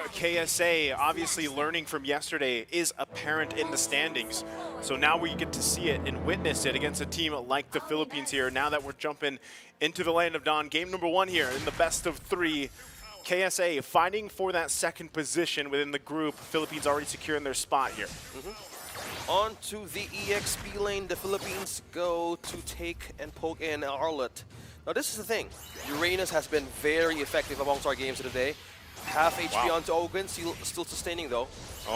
KSA, obviously learning from yesterday, is apparent in the standings. So now we get to see it and witness it against a team like the Philippines here. Now that we're jumping into the Land of Dawn, game number 1 here in the best of 3. KSA fighting for that second position within the group. Philippines already securing their spot here. On to the EXP lane. The Philippines go to take and poke in Arlet. Now this is the thing. Uranus has been very effective amongst our games of the day. Half HP onto Ogun, still sustaining though.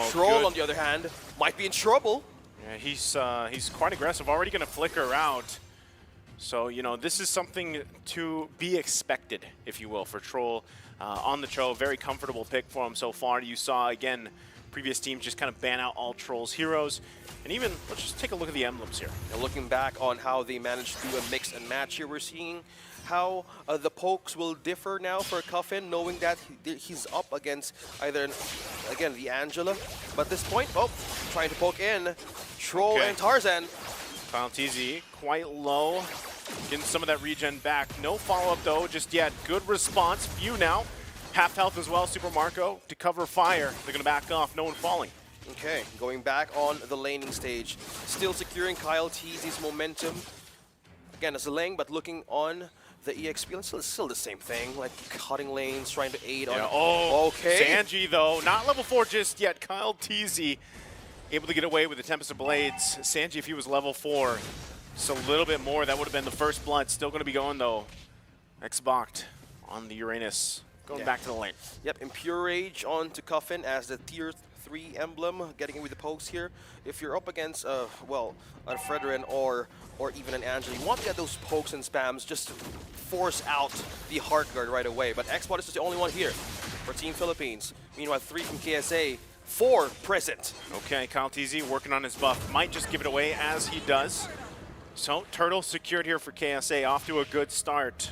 Troll, on the other hand, might be in trouble. Yeah, he's quite aggressive. Already going to flicker out. So, you know, this is something to be expected, if you will, for Troll on the Cho. Very comfortable pick for him so far. You saw, again, previous teams just kind of ban out all Troll's heroes. And even, let's just take a look at the emblems here. And looking back on how they managed to do a mix and match here, we're seeing how the pokes will differ now for Cuffin, knowing that he's up against either, again, the Angela. But at this point, trying to poke in Troll and Tarzan. Kyle TZ quite low, getting some of that regen back. No follow-up though, just yet. Good response. Few now. Half health as well, Super Marco to cover fire. They're going to back off, no one falling. Okay, going back on the laning stage. Still securing Kyle TZ's momentum. Again, as a lane, but looking on the EXP, it's still the same thing, like cutting lanes, trying to aid on. Okay. Sanji though, not level 4 just yet. Kyle TZ able to get away with the Tempest of Blades. Sanji, if he was level 4, just a little bit more, that would have been the first blood. Still going to be going though. X-Bocked on the Uranus. Going back to the lane. Yep, Impure Rage on to Cuffin as the tier 3 emblem, getting in with the pokes here. If you're up against, well, a Fredrin or even an Angela, you want to get those pokes and spams just to force out the Heart Guard right away. But X-Bot is just the only one here for Team Philippines. Meanwhile, 3 from KSA, 4 present. Okay, Kyle TZ working on his buff. Might just give it away as he does. So, Turtle secured here for KSA, off to a good start.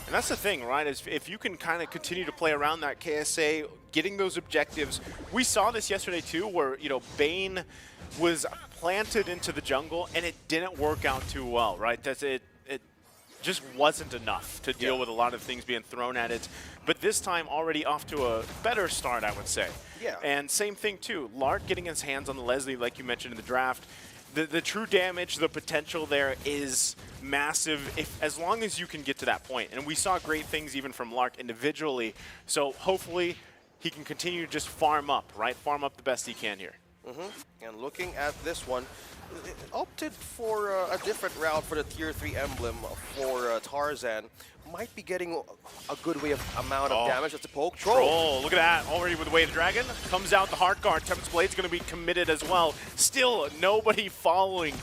And that's the thing, right, is if you can kind of continue to play around that KSA, getting those objectives. We saw this yesterday too, where, you know, Bane was planted into the jungle and it didn't work out too well, right? It just wasn't enough to deal with a lot of things being thrown at it. But this time already off to a better start, I would say. Yeah. And same thing too, Lark getting his hands on the Leslie like you mentioned in the draft. The true damage, the potential there is massive as long as you can get to that point. And we saw great things even from Lark individually. So hopefully he can continue to just farm up, right? Farm up the best he can here. And looking at this one, it opted for a different route for the tier 3 emblem for Tarzan. Might be getting a good amount of damage as a poke. Troll, look at that, already with the Way of the Dragon. Comes out the Heart Guard, Tempest Blade's gonna be committed as well. Still, nobody falling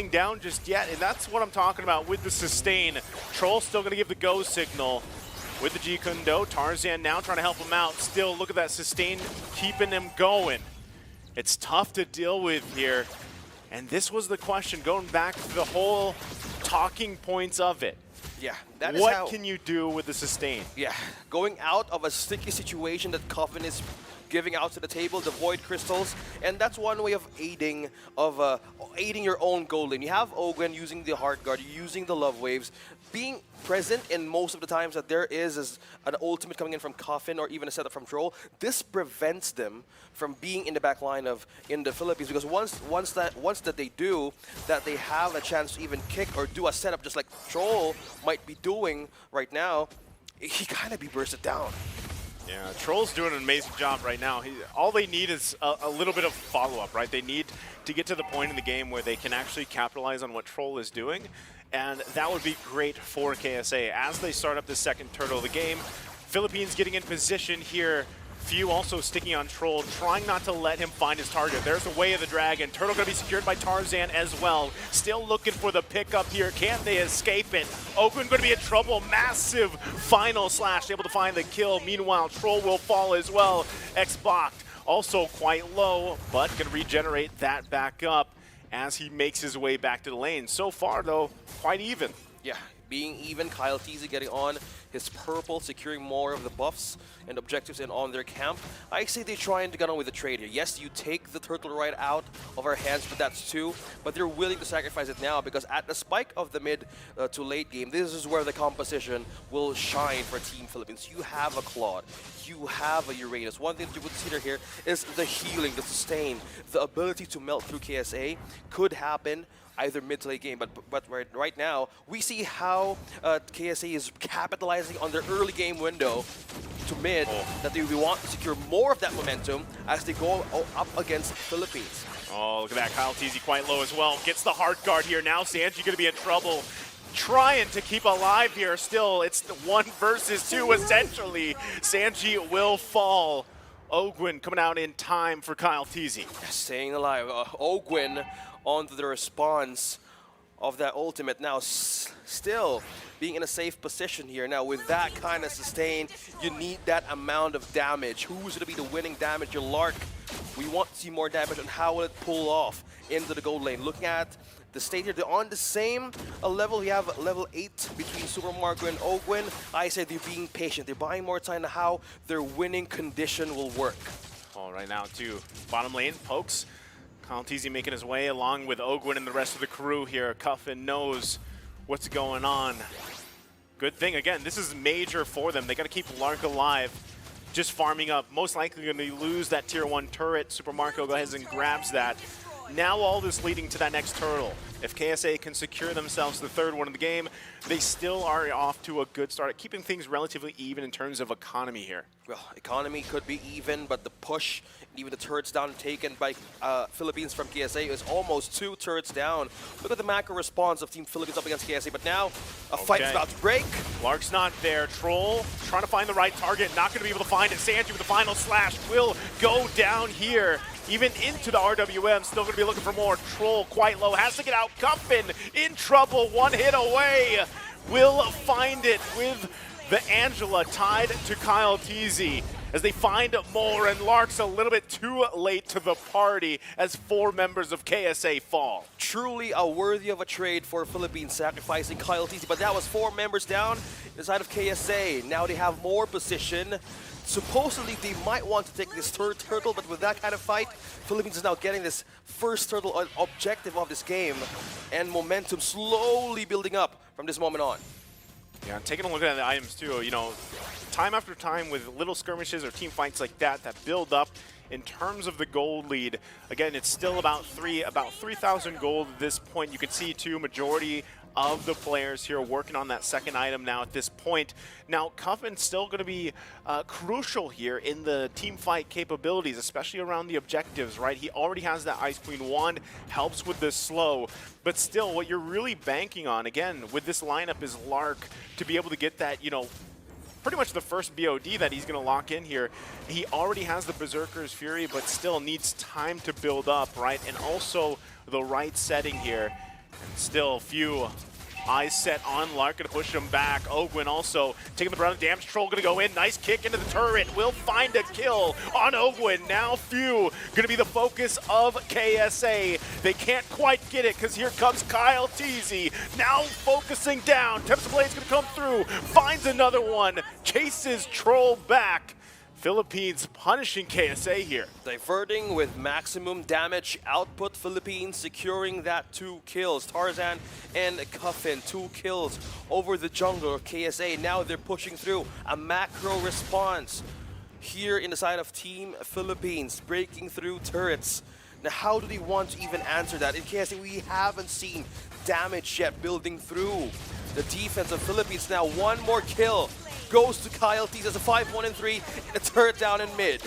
down just yet, and that's what I'm talking about with the sustain. Troll still gonna give the go signal with the G Kundo. Tarzan now trying to help him out. Still, look at that sustain, keeping him going. It's tough to deal with here. And this was the question, going back to the whole talking points of it. Yeah, that is what can you do with the sustain? Yeah, going out of a sticky situation that Coffin is giving out to the table, the Void Crystals, and that's one way of aiding your own goal lane. You have Ogun using the Heart Guard, using the Love Waves, being present in most of the times that there is an ultimate coming in from Coffin or even a setup from Troll. This prevents them from being in the back line in the Philippines, because once that they do, that they have a chance to even kick or do a setup just like Troll might be doing right now, he kind of be bursted down. Yeah, Troll's doing an amazing job right now. All they need is a little bit of follow-up, right? They need to get to the point in the game where they can actually capitalize on what Troll is doing, and that would be great for KSA as they start up the second turtle of the game. Philippines getting in position here. Few also sticking on Troll, trying not to let him find his target. There's the Way of the Dragon. Turtle going to be secured by Tarzan as well. Still looking for the pickup here. Can they escape it? Oakland going to be in trouble. Massive final slash, able to find the kill. Meanwhile, Troll will fall as well. X-Bocked also quite low, but can regenerate that back up as he makes his way back to the lane. So far, though, quite even. Yeah, being even. Kyle TZ getting on his purple, securing more of the buffs and objectives in on their camp. I say they're trying to get on with the trade here. Yes, you take the turtle right out of our hands, but that's two. But they're willing to sacrifice it now because at the spike of the mid to late game, this is where the composition will shine for Team Philippines. You have a Claude, you have a Uranus. One thing that you would consider here is the healing, the sustain, the ability to melt through KSA could happen either mid to late game, but right now we see how KSA is capitalizing on their early game window to mid, that they want to secure more of that momentum as they go up against Philippines. Oh, look at that. Kyle TZ quite low as well. Gets the hard guard here. Now Sanji going to be in trouble. Trying to keep alive here. Still, it's the 1 versus 2 essentially. Sanji will fall. Ogwin coming out in time for Kyle TZ. Staying alive. Ogwin onto the response of that ultimate. Now still being in a safe position here. Now with that kind of sustain, you need that amount of damage. Who's going to be the winning damage? Your Lark. We want to see more damage, and how will it pull off into the gold lane. Looking at the state here, they're on the same level. We have level 8 between Super Marco and Ogwin. I say they're being patient. They're buying more time to how their winning condition will work. All right, now to bottom lane, Pokes. Kyle TZ making his way along with Ogwin and the rest of the crew here. Cuffin knows what's going on. Good thing, again, this is major for them. They got to keep Lark alive. Just farming up. Most likely going to lose that tier 1 turret. Super Marco goes ahead and grabs that. Now all this leading to that next turtle. If KSA can secure themselves the 3rd one of the game, they still are off to a good start at keeping things relatively even in terms of economy here. Well, economy could be even, but the push, even the turrets down taken by Philippines from KSA is almost 2 turrets down. Look at the macro response of Team Philippines up against KSA, but now a fight is about to break. Lark's not there. Troll trying to find the right target, not going to be able to find it. Sanji with the final slash will go down here. Even into the RWM, still going to be looking for more. Troll quite low, has to get out. Cuffin in trouble, 1 hit away. Will find it with the Angela tied to Kyle TZ as they find more, and Lark's a little bit too late to the party as 4 members of KSA fall. Truly a worthy of a trade for Philippines, sacrificing Kyle TZ, but that was 4 members down inside of KSA. Now they have more position. Supposedly they might want to take this 3rd turtle, but with that kind of fight, Philippines is now getting this first turtle objective of this game, and momentum slowly building up from this moment on. Yeah, taking a look at the items too, you know, time after time with little skirmishes or team fights like that build up in terms of the gold lead. Again, it's still about 3,000 gold at this point. You can see too, majority of the players here working on that 2nd item now at this point. Now, Cuffin's still going to be crucial here in the team fight capabilities, especially around the objectives, right? He already has that Ice Queen wand, helps with the slow, but still what you're really banking on, again, with this lineup is Lark to be able to get that, you know, pretty much the first BOD that he's going to lock in here. He already has the Berserker's Fury, but still needs time to build up, right? And also the right setting here. Still few eyes set on Lark, gonna push him back. Ogwin also taking the brunt of damage. Troll gonna go in, nice kick into the turret. Will find a kill on Ogwin. Now few gonna be the focus of KSA. They can't quite get it because here comes Kyle TZ. Now focusing down. Tempest Blade's gonna come through, finds another one, chases Troll back. Philippines punishing KSA here. Diverting with maximum damage output. Philippines securing that 2 kills. Tarzan and Cuffin, 2 kills over the jungle of KSA. Now they're pushing through a macro response here in the side of Team Philippines, breaking through turrets. Now how do they want to even answer that? In KSA, we haven't seen damage yet building through the defense of Philippines. Now 1 more kill goes to Kyle TZ as a 5-1-3, and a turret down in mid.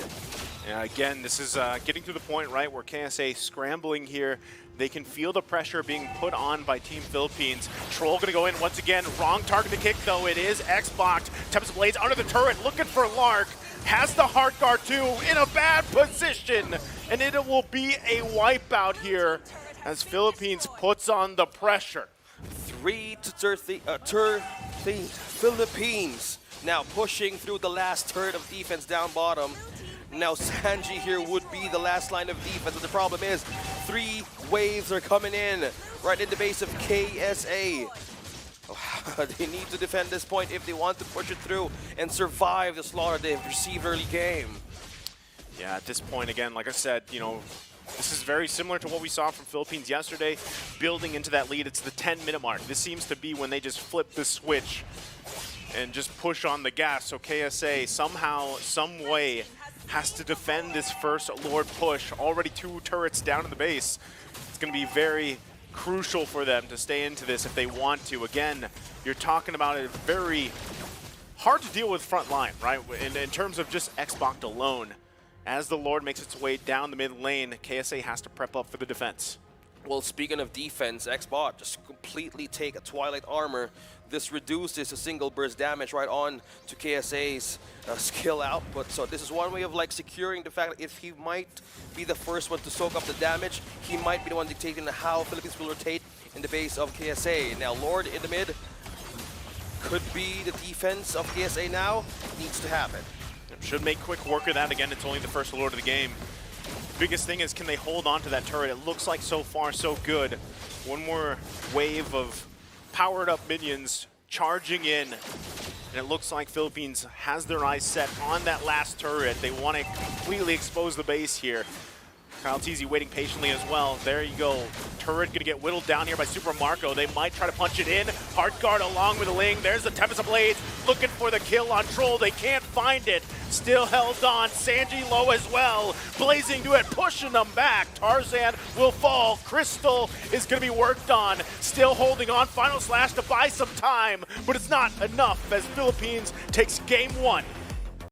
Yeah, again, this is getting to the point, right, where KSA scrambling here. They can feel the pressure being put on by Team Philippines. Troll going to go in once again. Wrong target to kick, though. It is Xbox. Tempest Blades under the turret, looking for Lark. Has the heart guard, too, in a bad position. And it will be a wipeout here as Philippines puts on the pressure. 3-13 Philippines. Now pushing through the last third of defense down bottom. Now Sanji here would be the last line of defense, but the problem is 3 waves are coming in right in the base of KSA. Oh, They need to defend this point if they want to push it through and survive the slaughter they've received early game. Yeah, at this point, again, like I said, you know, this is very similar to what we saw from Philippines yesterday, building into that lead. It's the 10-minute mark. This seems to be when they just flip the switch and just push on the gas. So KSA somehow, some way, has to defend this first Lord push. Already 2 turrets down in the base. It's going to be very crucial for them to stay into this if they want to. Again, you're talking about a very hard to deal with front line, right? In terms of just Xbox alone. As the Lord makes its way down the mid lane, KSA has to prep up for the defense. Well, speaking of defense, Xbot just completely take a Twilight Armor. This reduces a single burst damage right on to KSA's skill output. So this is one way of like securing the fact that if he might be the first one to soak up the damage, he might be the one dictating how Philippines will rotate in the base of KSA. Now, Lord in the mid could be the defense of KSA now. Needs to happen. Should make quick work of that. Again, it's only the first Lord of the game. Biggest thing is, can they hold on to that turret? It looks like so far so good. One more wave of powered up minions charging in. And it looks like Philippines has their eyes set on that last turret. They want to completely expose the base here. Kyle Teasy waiting patiently as well. There you go. Turret gonna get whittled down here by Super Marco. They might try to punch it in. Hard guard along with the Ling. There's the Tempest of Blades looking for the kill on Troll. They can't find it. Still held on. Sanji low as well. Blazing to it, pushing them back. Tarzan will fall. Crystal is gonna be worked on. Still holding on. Final Slash to buy some time, but it's not enough as Philippines takes game 1.